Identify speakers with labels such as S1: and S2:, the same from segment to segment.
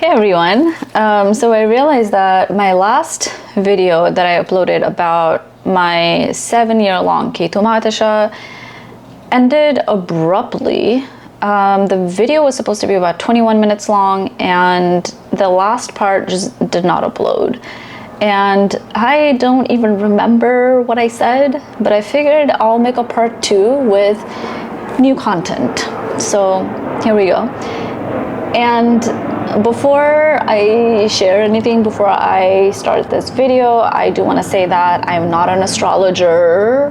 S1: Hey everyone, so I realized that my last video that I uploaded about my 7-year-long Ketu Mahadasha ended abruptly. The video was supposed to be about 21 minutes long and the last part just did not upload. And I don't even remember what I said, but I figured I'll make a part 2 with new content. So here we go. And before I share anything, before I start this video, I do want to say that I'm not an astrologer.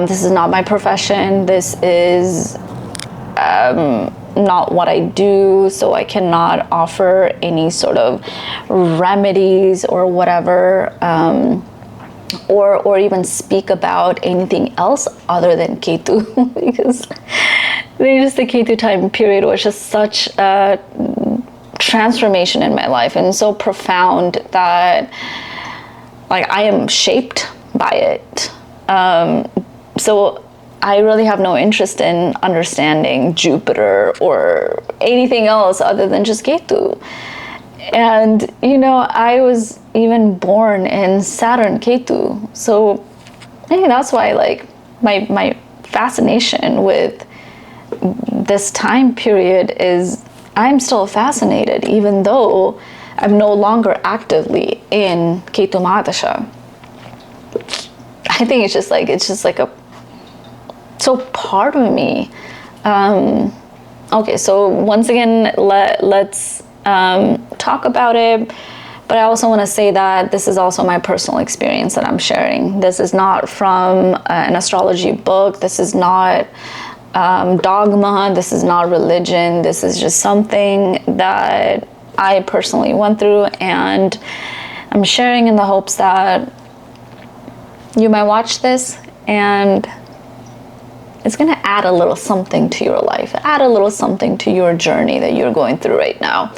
S1: This is not my profession. This is not what I do, so I cannot offer any sort of remedies or whatever, or even speak about anything else other than Ketu, because the Ketu time period was just such a transformation in my life and so profound that like I am shaped by it. So I really have no interest in understanding Jupiter or anything else other than just Ketu. And you know, I was even born in Saturn Ketu, so maybe that's why like my fascination with this time period is I'm still fascinated even though I'm no longer actively in Ketu Mahadasha. I think it's just like a so part of me. Okay, so once again, let's talk about it. But I also want to say that this is also my personal experience that I'm sharing. This is not from an astrology book. This is not dogma. This is not religion. This is just something that I personally went through, and I'm sharing in the hopes that you might watch this and it's going to add a little something to your life, add a little something to your journey that you're going through right now,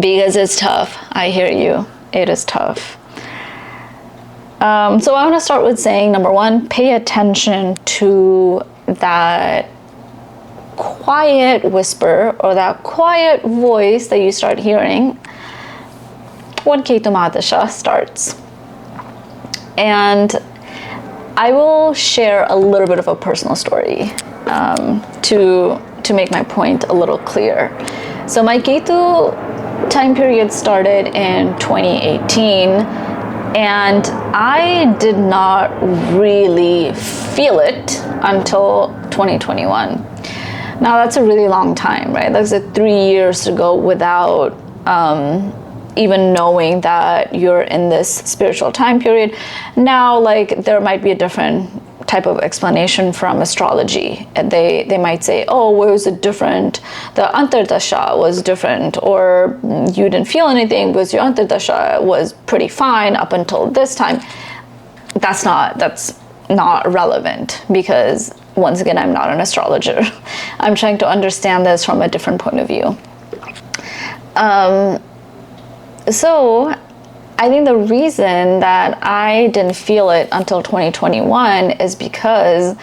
S1: because it's tough. I hear you. It is tough. So I want to start with saying, number one, pay attention to that quiet whisper or that quiet voice that you start hearing when Ketu Mahadasha starts. And I will share a little bit of a personal story to make my point a little clear. So my Ketu time period started in 2018, and I did not really feel it until 2021. Now that's a really long time, right? That's 3 years to go without even knowing that you're in this spiritual time period. Now, like, there might be a different type of explanation from astrology. And they might say, oh, where was it different? The dasha was different, or you didn't feel anything because your dasha was pretty fine up until this time. That's not relevant, because once again, I'm not an astrologer. I'm trying to understand this from a different point of view. So I think the reason that I didn't feel it until 2021 is because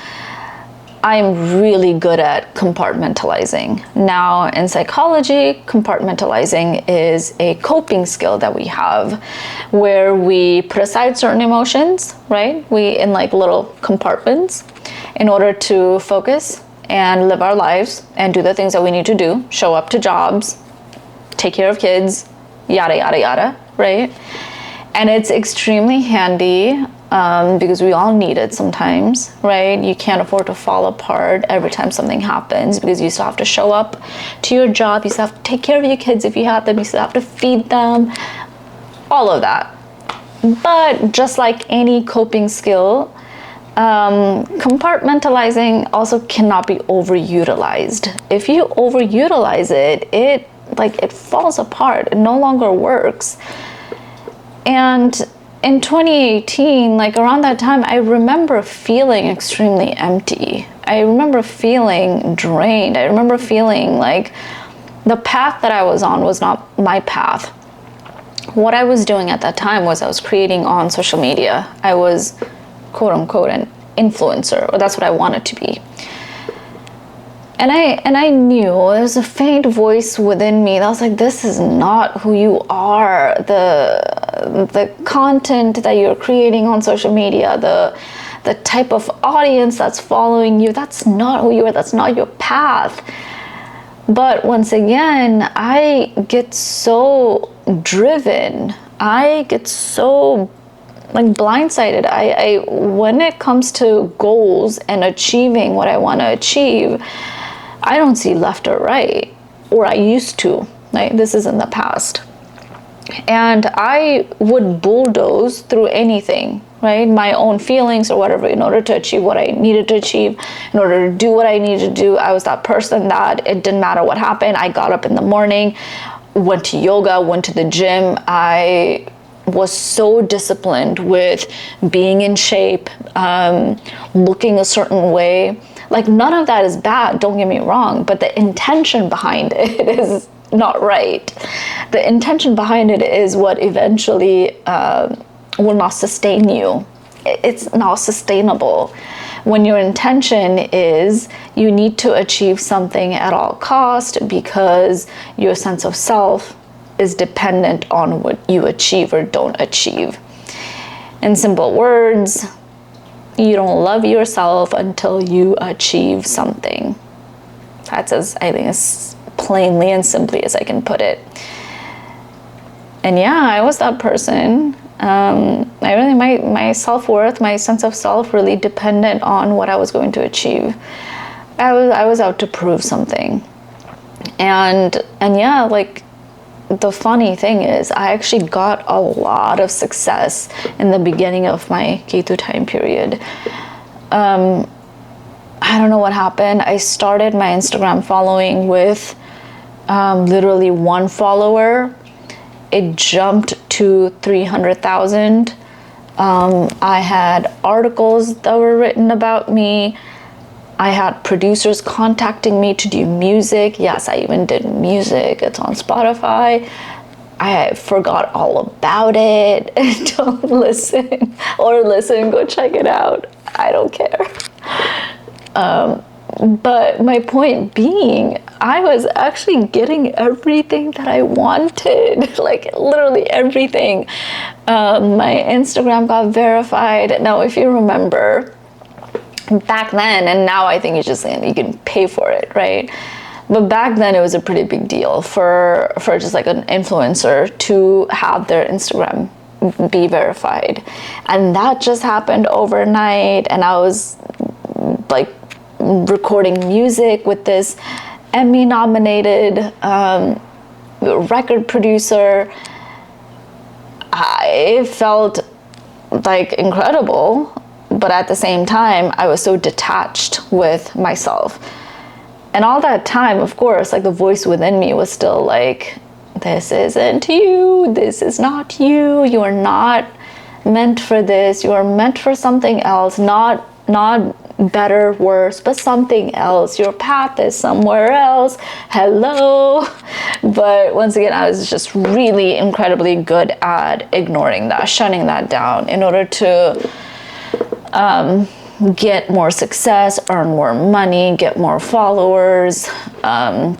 S1: I'm really good at compartmentalizing. Now, in psychology, compartmentalizing is a coping skill that we have where we put aside certain emotions, right? We in like little compartments in order to focus and live our lives and do the things that we need to do, show up to jobs, take care of kids, yada, yada, yada, right? And it's extremely handy because we all need it sometimes, right? You can't afford to fall apart every time something happens because you still have to show up to your job. You still have to take care of your kids if you have them. You still have to feed them, all of that. But just like any coping skill, compartmentalizing also cannot be overutilized. If you overutilize it, it falls apart. It no longer works. And in 2018, like around that time, I remember feeling extremely empty. I remember feeling drained. I remember feeling like the path that I was on was not my path. What I was doing at that time was I was creating on social media. I was, quote unquote, an influencer, or that's what I wanted to be. I knew there's a faint voice within me that was like, this is not who you are. The content that you're creating on social media, the type of audience that's following you, that's not who you are, that's not your path. But once again, I get so driven. I get so like blindsided. I when it comes to goals and achieving what I want to achieve, I don't see left or right, or I used to. Like, this is in the past. And I would bulldoze through anything, right? My own feelings or whatever, in order to achieve what I needed to achieve, in order to do what I needed to do. I was that person that it didn't matter what happened. I got up in the morning, went to yoga, went to the gym. I was so disciplined with being in shape, looking a certain way. Like, none of that is bad, don't get me wrong, but the intention behind it is not right. The intention behind it is what eventually will not sustain you. It's not sustainable. When your intention is you need to achieve something at all cost because your sense of self is dependent on what you achieve or don't achieve. In simple words, you don't love yourself until you achieve something. That's as plainly and simply as I can put it. And yeah, I was that person. My self-worth, my sense of self really depended on what I was going to achieve. I was out to prove something. And yeah, like, the funny thing is, I actually got a lot of success in the beginning of my Ketu time period. I don't know what happened. I started my Instagram following with literally one follower. It jumped to 300,000. I had articles that were written about me. I had producers contacting me to do music. Yes, I even did music. It's on Spotify. I forgot all about it. Don't listen. Or listen, go check it out. I don't care. But my point being, I was actually getting everything that I wanted. Like, literally everything. My Instagram got verified. Now, if you remember, back then, and now I think you can pay for it, right? But back then it was a pretty big deal for just like an influencer to have their Instagram be verified. And that just happened overnight, and I was like recording music with this Emmy nominated record producer. It felt like incredible. But at the same time, I was so detached with myself. And all that time, of course, like, the voice within me was still like, this isn't you, this is not you, you are not meant for this, you are meant for something else, not better, worse, but something else. Your path is somewhere else. Hello. But once again, I was just really incredibly good at ignoring that, shutting that down in order to get more success, earn more money, get more followers. Yeah,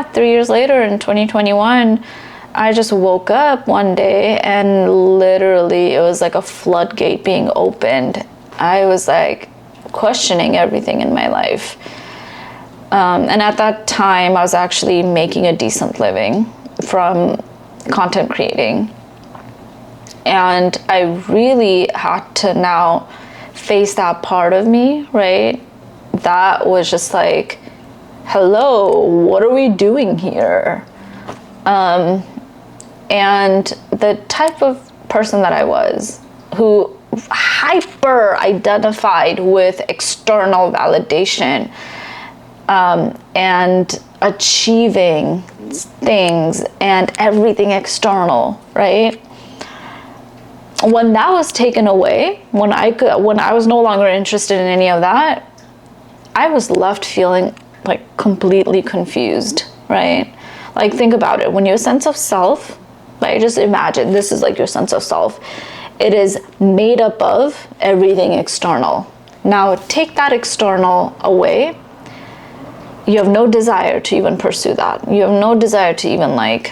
S1: 3 years later in 2021, I just woke up one day and literally it was like a floodgate being opened. I was like questioning everything in my life. And at that time, I was actually making a decent living from content creating. And I really had to now face that part of me, right? That was just like, hello, what are we doing here? And the type of person that I was, who hyper identified with external validation and achieving things and everything external, right? When that was taken away, when I was no longer interested in any of that, I was left feeling like completely confused, right? Like, think about it. When your sense of self, like, just imagine this is like your sense of self. It is made up of everything external. Now take that external away. You have no desire to even pursue that. You have no desire to even like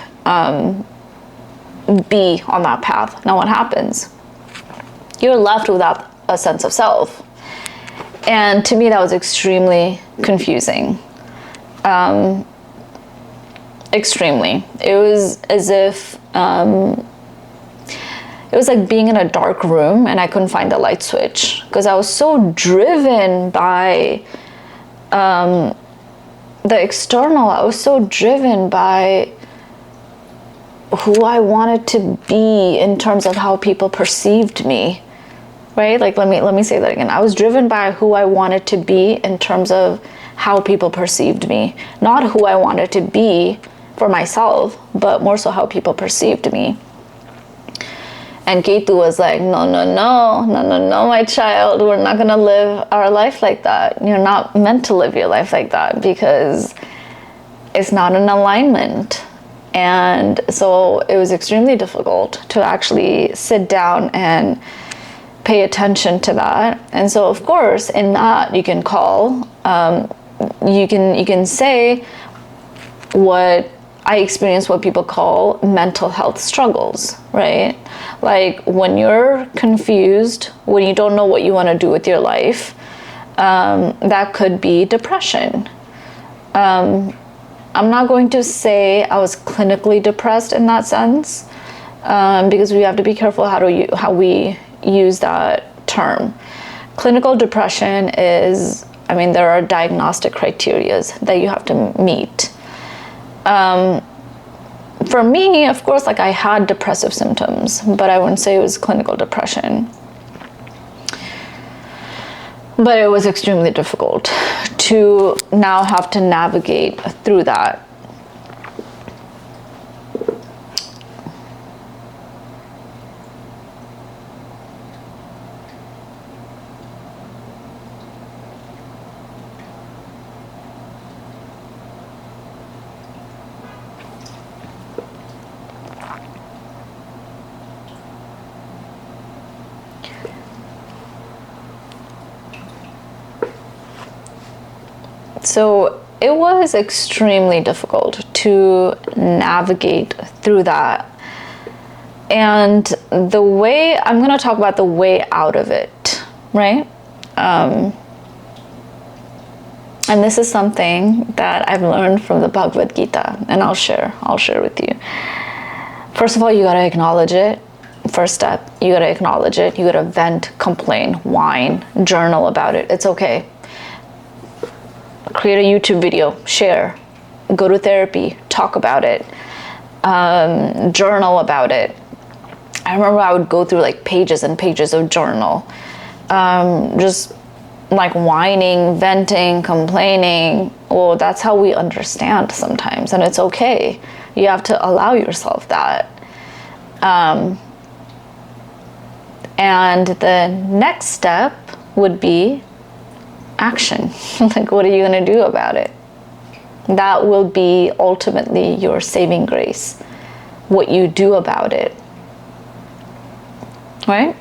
S1: be on that path. Now what happens? You're left without a sense of self. And to me, that was extremely confusing. Extremely. It was as if it was like being in a dark room and I couldn't find the light switch, because I was so driven by the external. I was so driven by who I wanted to be in terms of how people perceived me, right? Like, let me say that again. I was driven by who I wanted to be in terms of how people perceived me, not who I wanted to be for myself, but more so how people perceived me. And Ketu was like, no, my child, we're not gonna live our life like that. You're not meant to live your life like that, because it's not in alignment. And so it was extremely difficult to actually sit down and pay attention to that. And so of course in that you can call, you can say what I experience, what people call mental health struggles, right? Like when you're confused, when you don't know what you want to do with your life, that could be depression. I'm not going to say I was clinically depressed in that sense, because we have to be careful how we use that term. Clinical depression is, I mean, there are diagnostic criteria that you have to meet. For me, of course, like I had depressive symptoms, but I wouldn't say it was clinical depression. But it was extremely difficult to now have to navigate through that. So it was extremely difficult to navigate through that. And the way, I'm going to talk about the way out of it, right? And this is something that I've learned from the Bhagavad Gita, and I'll share with you. First of all, you got to acknowledge it. First step, you got to acknowledge it. You got to vent, complain, whine, journal about it. It's okay. Create a YouTube video, share, go to therapy, talk about it, journal about it. I remember I would go through like pages and pages of journal, just like whining, venting, complaining. Well, that's how we understand sometimes, and it's okay. You have to allow yourself that. And the next step would be action. Like, what are you going to do about it? That will be ultimately your saving grace, what you do about it, right?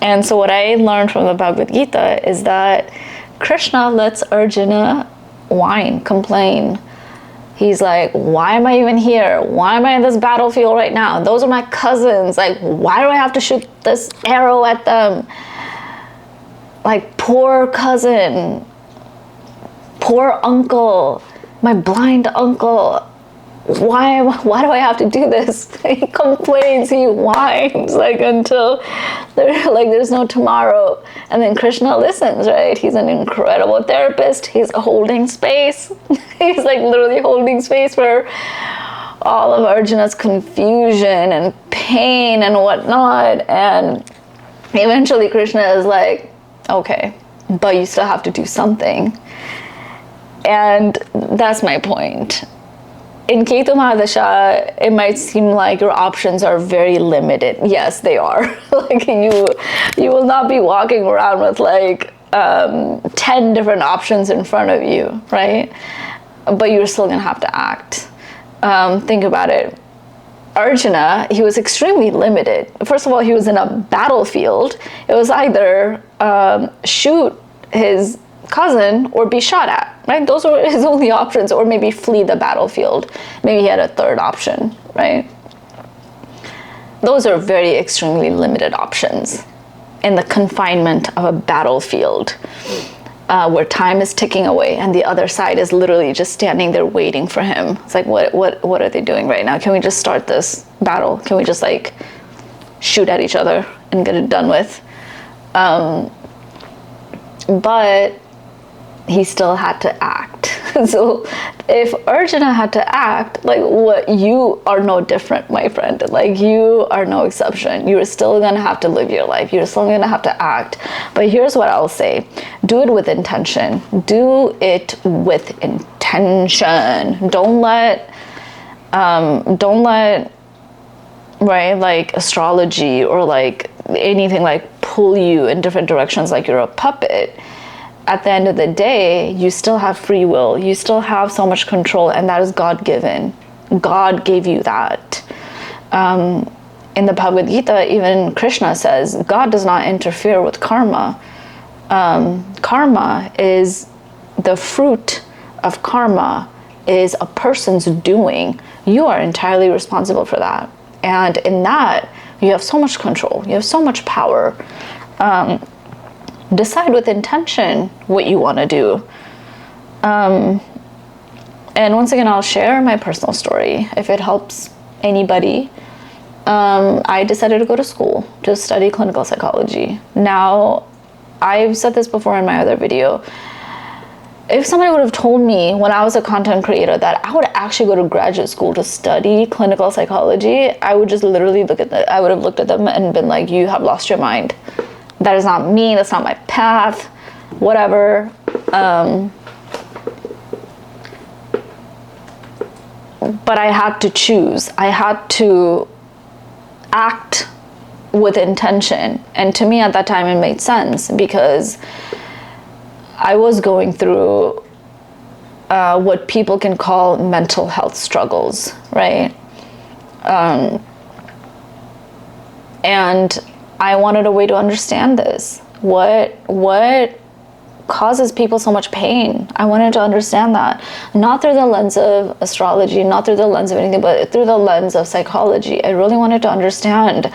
S1: And so what I learned from the Bhagavad Gita is that Krishna lets Arjuna whine, complain. He's like, why am I even here? Why am I in this battlefield right now? Those are my cousins. Like, why do I have to shoot this arrow at them? Like, poor cousin, poor uncle, my blind uncle. Why do I have to do this? He complains, he whines, like until there's no tomorrow. And then Krishna listens, right? He's an incredible therapist. He's holding space. He's like literally holding space for all of Arjuna's confusion and pain and whatnot. And eventually Krishna is like, okay, but you still have to do something. And that's my point. In Ketu Mahadasha, it might seem like your options are very limited. Yes, they are. Like you will not be walking around with like 10 different options in front of you, right? But you're still gonna have to act. Think about it. Arjuna, he was extremely limited. First of all, he was in a battlefield. It was either shoot his cousin or be shot at, right? Those were his only options, or maybe flee the battlefield. Maybe he had a third option, right? Those are very extremely limited options in the confinement of a battlefield where time is ticking away and the other side is literally just standing there waiting for him. It's like, what are they doing right now? Can we just start this battle? Can we just like shoot at each other and get it done with? But he still had to act. So if Arjuna had to act, like, what, you are no different, my friend. Like, you are no exception. You're still gonna have to live your life. You're still gonna have to act. But here's what I'll say: do it with intention. Do it with intention. Don't let right, like astrology or like anything like pull you in different directions like you're a puppet. At the end of the day, you still have free will. You still have so much control, and that is God-given. God gave you that. In the Bhagavad Gita, even Krishna says, God does not interfere with karma. Karma is the fruit of karma is a person's doing. You are entirely responsible for that. And in that, you have so much control. You have so much power. Decide with intention what you want to do. And once again, I'll share my personal story if it helps anybody. I decided to go to school to study clinical psychology. Now, I've said this before in my other video. If somebody would have told me when I was a content creator that I would actually go to graduate school to study clinical psychology, I would just literally I would have looked at them and been like, you have lost your mind. That is not me, that's not my path, whatever. But I had to choose. I had to act with intention. And to me at that time it made sense because I was going through what people can call mental health struggles, right? And I wanted a way to understand this. What causes people so much pain? I wanted to understand that. Not through the lens of astrology, not through the lens of anything, but through the lens of psychology. I really wanted to understand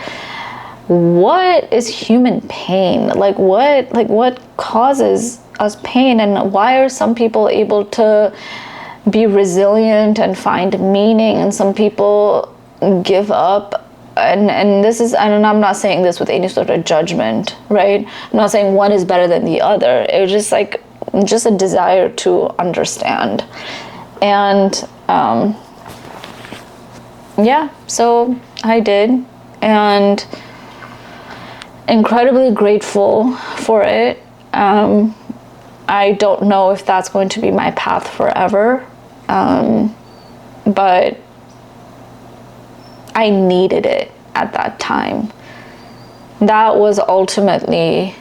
S1: what is human pain? Like what causes us pain, and why are some people able to be resilient and find meaning and some people give up? And this is, and I'm not saying this with any sort of judgment, right? I'm not saying one is better than the other. It was just like, just a desire to understand. And yeah, so I did, and incredibly grateful for it. I don't know if that's going to be my path forever, but I needed it at that time. That was ultimately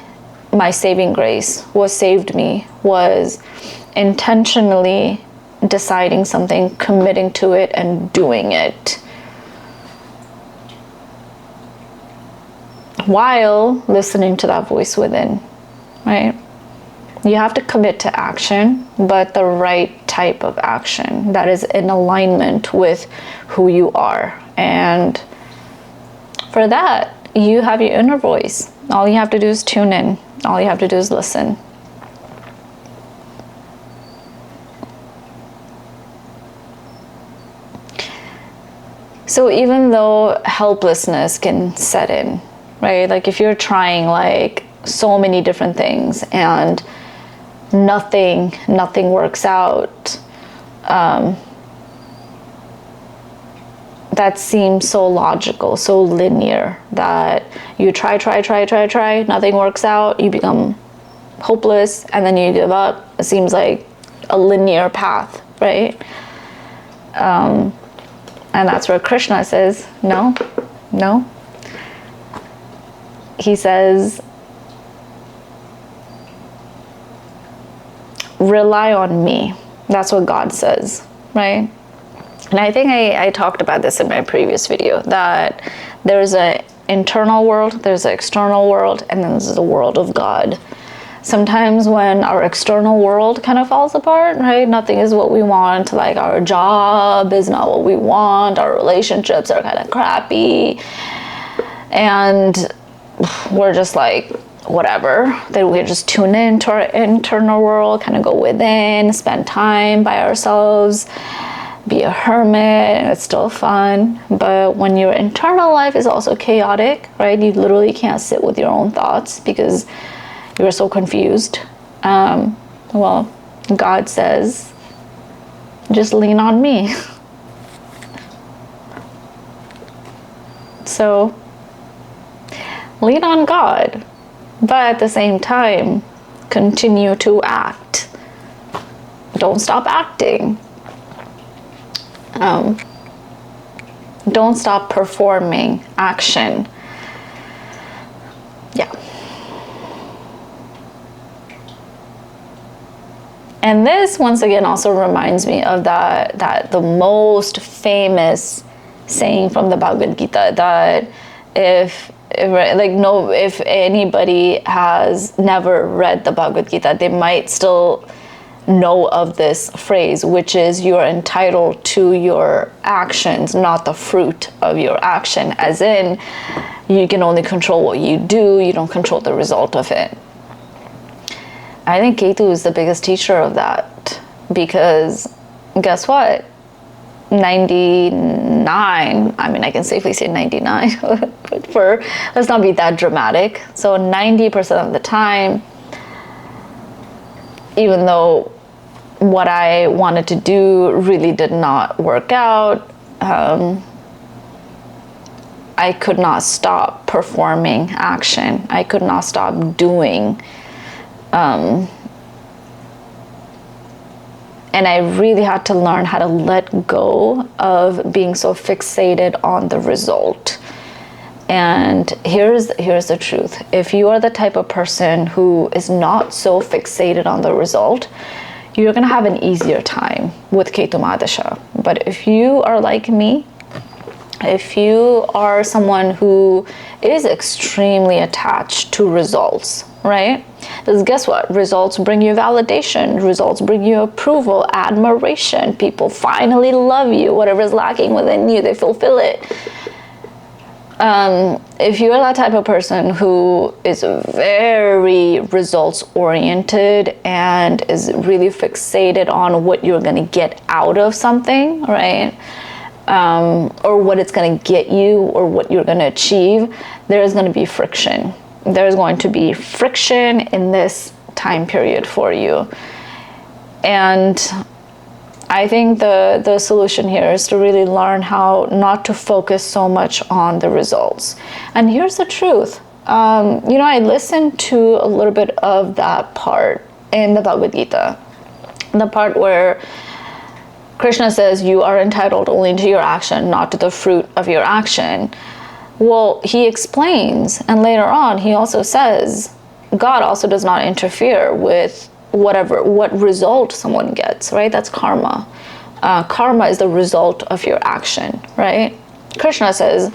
S1: my saving grace. What saved me was intentionally deciding something, committing to it, and doing it, while listening to that voice within, right? You have to commit to action, but the right type of action that is in alignment with who you are. And for that, you have your inner voice. All you have to do is tune in. All you have to do is listen. So even though helplessness can set in, right? Like if you're trying like so many different things and nothing works out, that seems so logical, so linear, that you try, nothing works out, you become hopeless, and then you give up. It seems like a linear path, right? And that's where Krishna says, no. He says, rely on me. That's what God says, right? And I think I talked about this in my previous video, that there's an internal world, there's an external world, and then there's the world of God. sometimes when our external world kind of falls apart, right? Nothing is what we want. Like our job is not what we want. Our relationships are kind of crappy. And we're just like, whatever. Then we just tune into our internal world, kind of go within, spend time by ourselves, be a hermit, and it's still fun. But when your internal life is also chaotic, right? You literally can't sit with your own thoughts because you're so confused. Well, God says, just lean on me. So, lean on God, but at the same time, continue to act. Don't stop acting. Don't stop performing action. Yeah. And this, once again, also reminds me of that the most famous saying from the Bhagavad Gita, that if anybody has never read the Bhagavad Gita, they might still know of this phrase, which is, you're entitled to your actions, not the fruit of your action. As in, you can only control what you do, you don't control the result of it. I think Ketu is the biggest teacher of that, because guess what? 99, I mean, I can safely say 99, but let's not be that dramatic. So 90% of the time, even though what I wanted to do really did not work out, I could not stop performing action. I could not stop doing. And I really had to learn how to let go of being so fixated on the result. And here's the truth. If you are the type of person who is not so fixated on the result, you're gonna have an easier time with Ketu Mahadasha. But if you are like me, if you are someone who is extremely attached to results, right? Because guess what? Results bring you validation. Results bring you approval, admiration. People finally love you. Whatever's lacking within you, they fulfill it. If you're that type of person who is very results oriented and is really fixated on what you're going to get out of something, right? Or what it's going to get you or what you're going to achieve, there is going to be friction. There's going to be friction in this time period for you. And I think the solution here is to really learn how not to focus so much on the results. And here's the truth. I listened to a little bit of that part in the Bhagavad Gita. The part where Krishna says you are entitled only to your action, not to the fruit of your action. Well, he explains, and later on he also says, God also does not interfere with what result someone gets, right? That's karma. Karma is the result of your action, right? Krishna says,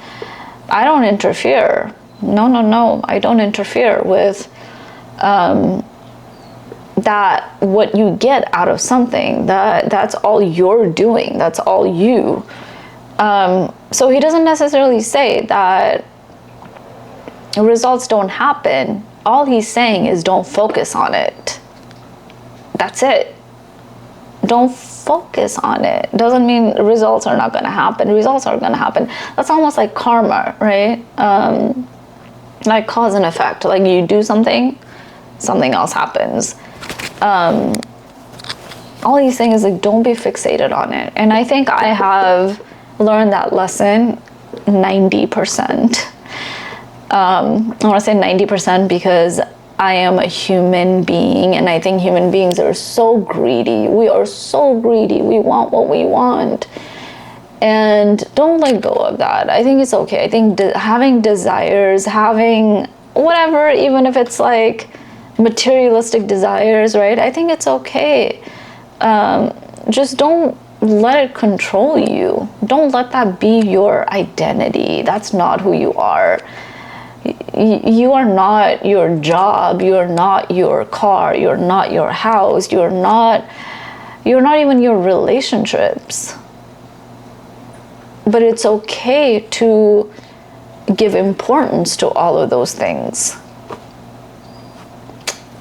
S1: I don't interfere. No, I don't interfere with that what you get out of something. That's all you're doing. That's all you. So he doesn't necessarily say that results don't happen. All he's saying is don't focus on it. That's it. Don't focus on it. Doesn't mean results are not going to happen. Results are going to happen. That's almost like karma, right? Like cause and effect. Like you do something, something else happens. All he's saying is like, don't be fixated on it. And I think I have learned that lesson 90%. I want to say 90% because I am a human being, and I think human beings are so greedy. We are so greedy. We want what we want. And don't let go of that. I think it's okay. I think having desires, having whatever, even if it's like materialistic desires, right? I think it's okay. Just don't let it control you. Don't let that be your identity. That's not who you are. you are not your job, you're not your car, you're not your house, you're not even your relationships. But it's okay to give importance to all of those things.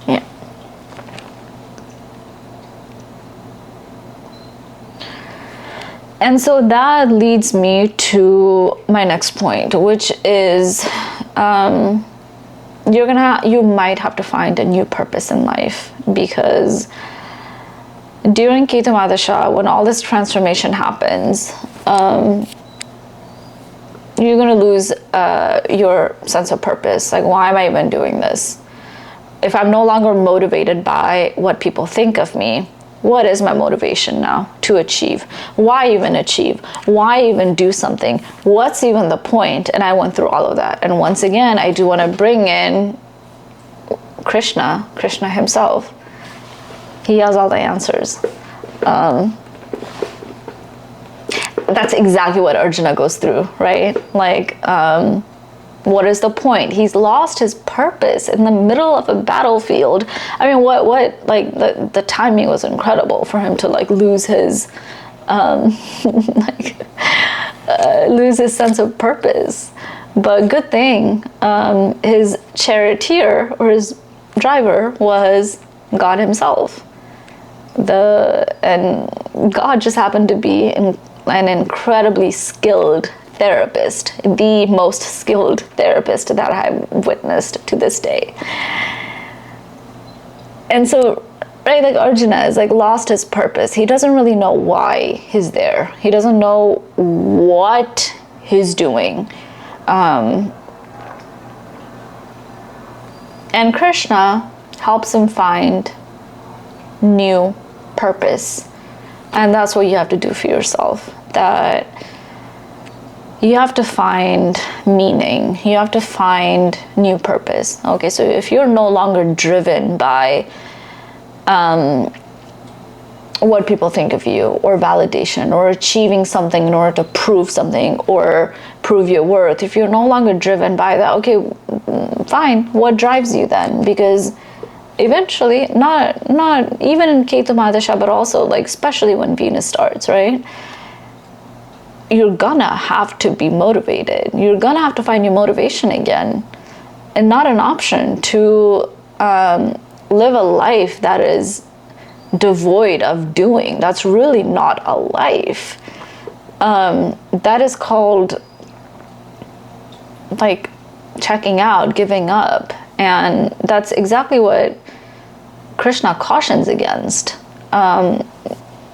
S1: Yeah. And so that leads me to my next point, which is you might have to find a new purpose in life, because during Ketu Mahadasha, when all this transformation happens, you're going to lose your sense of purpose. Like, why am I even doing this? If I'm no longer motivated by what people think of me, what is my motivation now to achieve? Why even achieve? Why even do something? What's even the point? And I went through all of that. And once again, I do want to bring in Krishna himself. He has all the answers. That's exactly what Arjuna goes through, right? Like, what is the point? He's lost his purpose in the middle of a battlefield. I mean, what like the timing was incredible for him to like lose his lose his sense of purpose. But good thing, his charioteer or his driver was God himself. And God just happened to be an incredibly skilled therapist, the most skilled therapist that I've witnessed to this day. And so, right, like Arjuna is like lost his purpose. He doesn't really know why he's there. He doesn't know what he's doing. And Krishna helps him find new purpose. And that's what you have to do for yourself. That you have to find meaning. You have to find new purpose. Okay, so if you're no longer driven by what people think of you, or validation, or achieving something in order to prove something, or prove your worth, if you're no longer driven by that, okay, fine, what drives you then? Because eventually, not even in Ketu Mahadasha, but also like especially when Venus starts, right? You're gonna have to be motivated. You're gonna have to find your motivation again, and not an option to live a life that is devoid of doing. That's really not a life. That is called like checking out, giving up, and that's exactly what Krishna cautions against.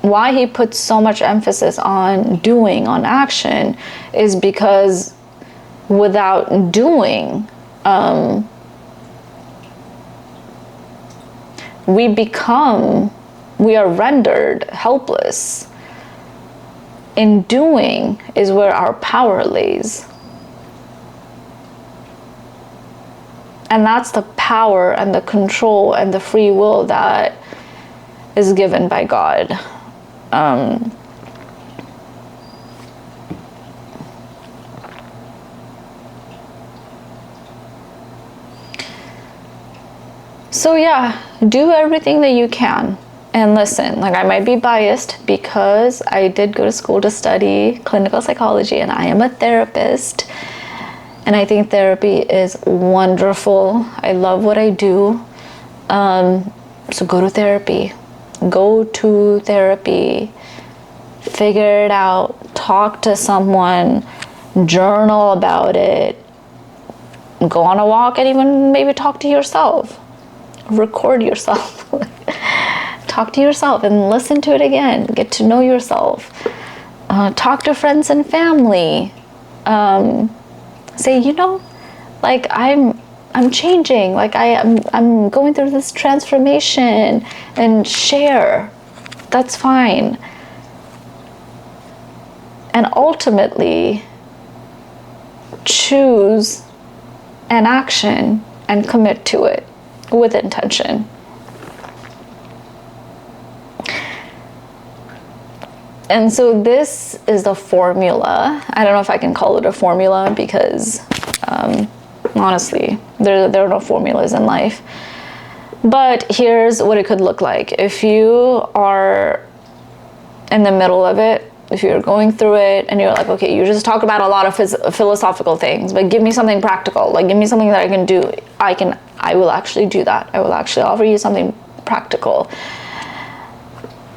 S1: Why he puts so much emphasis on doing, on action, is because without doing, we are rendered helpless. In doing is where our power lays. And that's the power and the control and the free will that is given by God. So yeah, do everything that you can. And listen, like I might be biased because I did go to school to study clinical psychology and I am a therapist. And I think therapy is wonderful. I love what I do. So go to therapy. Go to therapy. Figure it out. Talk to someone. Journal about it. Go on a walk and even maybe talk to yourself. Record yourself. Talk to yourself and listen to it again. Get to know yourself. Talk to friends and family. Say, like I'm changing. Like I'm going through this transformation, and share. That's fine. And ultimately, choose an action and commit to it with intention. And so this is the formula. I don't know if I can call it a formula because honestly. There are no formulas in life. But here's what it could look like. If you are in the middle of it, if you're going through it and you're like, okay, you just talk about a lot of philosophical things, but give me something practical. Like, give me something that I can do. I will actually do that. I will actually offer you something practical.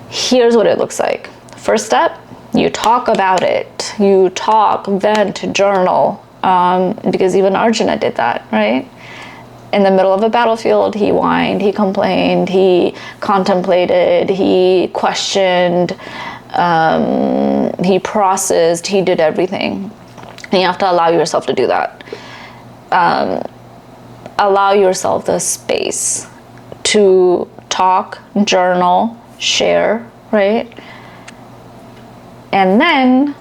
S1: Here's what it looks like. First step, you talk about it. You talk, vent, journal, because even Arjuna did that, right? In the middle of a battlefield, he whined, he complained, he contemplated, he questioned, he processed, he did everything. And you have to allow yourself to do that. Allow yourself the space to talk, journal, share, right? And then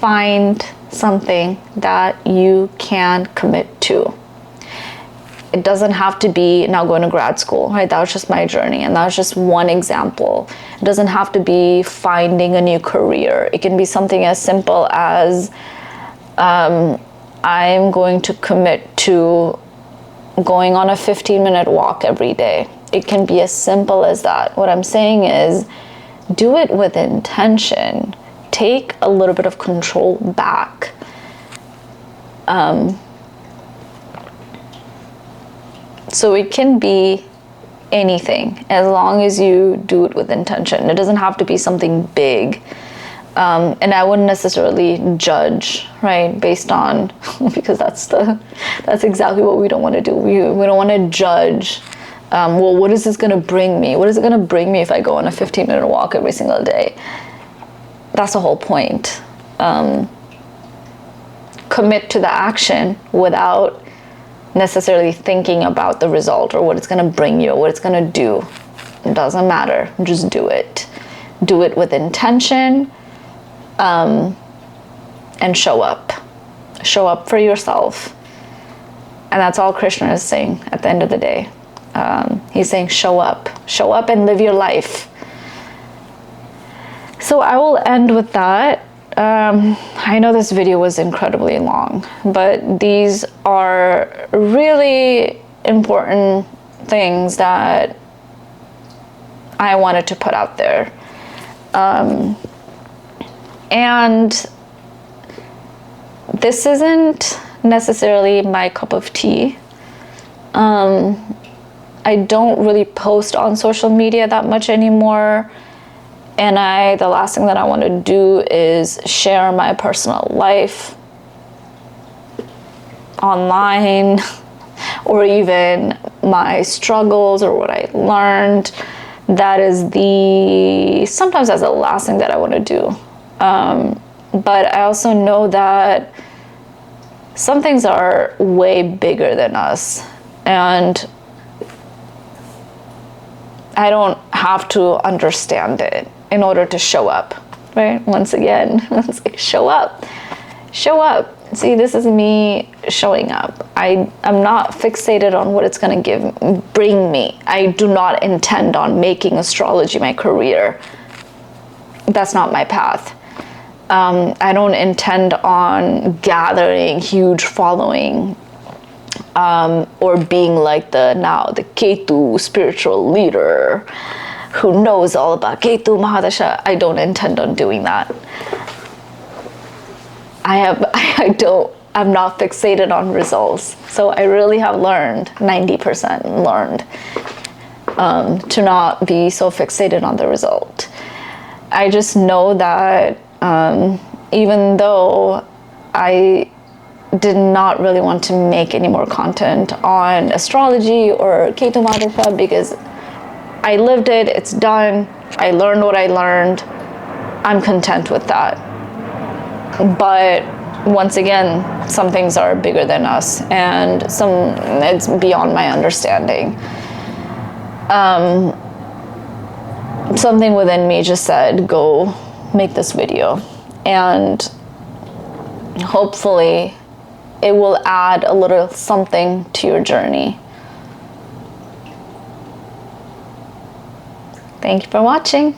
S1: find something that you can commit to. It doesn't have to be now going to grad school, right? That was just my journey, and that was just one example. It doesn't have to be finding a new career. It can be something as simple as I'm going to commit to going on a 15-minute walk every day. It can be as simple as that. What I'm saying is, do it with intention. Take a little bit of control back. So it can be anything as long as you do it with intention. It doesn't have to be something big. And I wouldn't necessarily judge, right, based on, because that's exactly what we don't want to do. We don't want to judge. Well, what is this going to bring me? What is it going to bring me if I go on a 15-minute walk every single day? That's the whole point. Commit to the action without necessarily thinking about the result or what it's going to bring you or what it's going to do. It doesn't matter. Just do it. Do it with intention, and show up. Show up for yourself. And that's all Krishna is saying at the end of the day. He's saying show up. Show up and live your life. So I will end with that. I know this video was incredibly long, but these are really important things that I wanted to put out there. And this isn't necessarily my cup of tea. I don't really post on social media that much anymore. And the last thing that I want to do is share my personal life online or even my struggles or what I learned. That is sometimes that's the last thing that I want to do. But I also know that some things are way bigger than us, and I don't have to understand it in order to show up, right? Once again, show up. Show up. See, this is me showing up. I'm not fixated on what it's going to bring me. I do not intend on making astrology my career. That's not my path. I don't intend on gathering huge following, or being like the Ketu spiritual leader who knows all about Ketu Mahadasha. I don't intend on doing that. I'm not fixated on results. So I really have learned, 90% learned, to not be so fixated on the result. I just know that even though I did not really want to make any more content on astrology or Ketu Mahadasha because I lived it, it's done, I learned what I learned, I'm content with that. But once again, some things are bigger than us, and it's beyond my understanding. Something within me just said, go make this video, and hopefully it will add a little something to your journey. Thank you for watching.